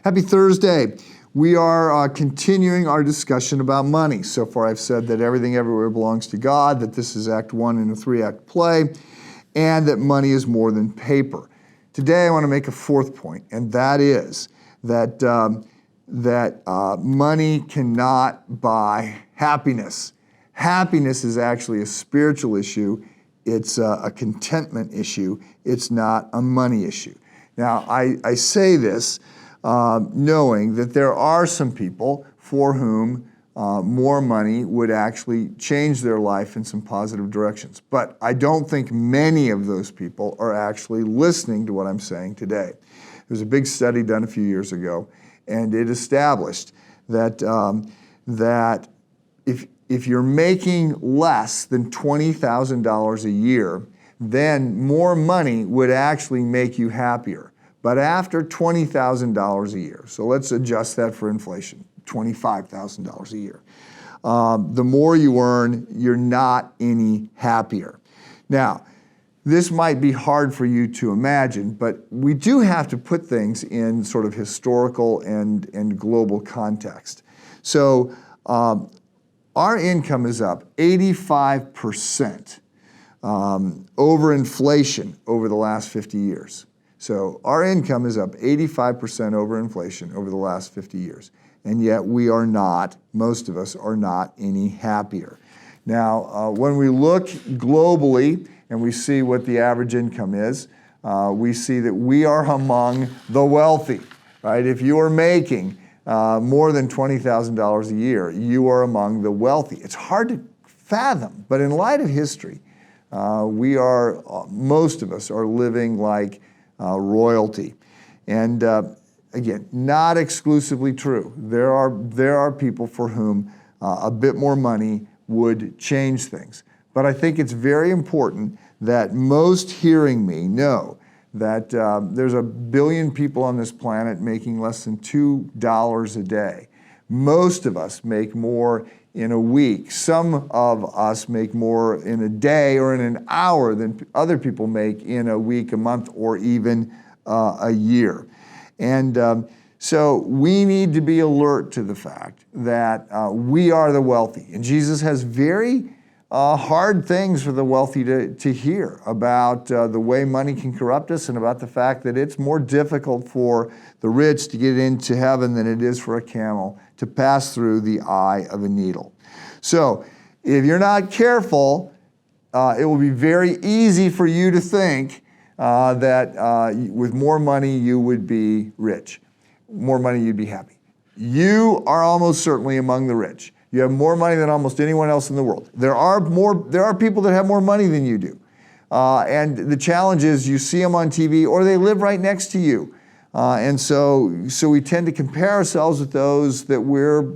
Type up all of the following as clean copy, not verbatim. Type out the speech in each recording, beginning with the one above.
Happy Thursday. We are continuing our discussion about money. So far I've said that everything everywhere belongs to God, that this is Act 1 in a 3-act play, and that money is more than paper. Today I want to make a fourth point, and that is that, money cannot buy happiness. Happiness is actually a spiritual issue. It's a contentment issue. It's not a money issue. Now, I say this knowing that there are some people for whom more money would actually change their life in some positive directions. But I don't think many of those people are actually listening to what I'm saying today. There was a big study done a few years ago, and it established that, that if you're making less than $20,000 a year, then more money would actually make you happier. But after $20,000 a year, so let's adjust that for inflation, $25,000 a year, the more you earn, you're not any happier. Now, this might be hard for you to imagine, but we do have to put things in sort of historical and global context. So our income is up 85% over inflation over the last 50 years. So our income is up 85% over inflation over the last 50 years. And yet we are not, most of us are not any happier. Now, when we look globally and we see what the average income is, we see that we are among the wealthy, right? If you are making more than $20,000 a year, you are among the wealthy. It's hard to fathom, but in light of history, most of us are living like royalty. And again, not exclusively true. There are people for whom a bit more money would change things. But I think it's very important that most hearing me know that there's 1 billion people on this planet making less than $2 a day. Most of us make more in a week. Some of us make more in a day or in an hour than other people make in a week, a month, or even a year. And so we need to be alert to the fact that we are the wealthy. And Jesus has very hard things for the wealthy to hear about the way money can corrupt us and about the fact that it's more difficult for the rich to get into heaven than it is for a camel to pass through the eye of a needle. So if you're not careful, it will be very easy for you to think that with more money you would be rich. More money you'd be happy. You are almost certainly among the rich. You have more money than almost anyone else in the world. There are people that have more money than you do. And the challenge is you see them on TV or they live right next to you. And so we tend to compare ourselves with those that we're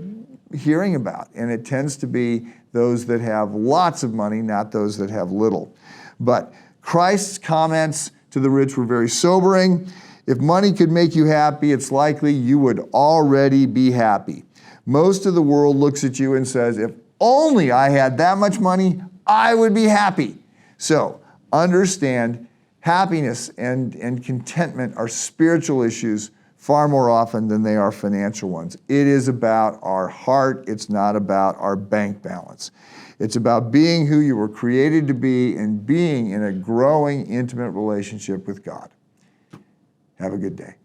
hearing about. And it tends to be those that have lots of money, not those that have little. But Christ's comments to the rich were very sobering. If money could make you happy, it's likely you would already be happy. Most of the world looks at you and says, if only I had that much money, I would be happy. So understand, happiness and contentment are spiritual issues far more often than they are financial ones. It is about our heart. It's not about our bank balance. It's about being who you were created to be and being in a growing, intimate relationship with God. Have a good day.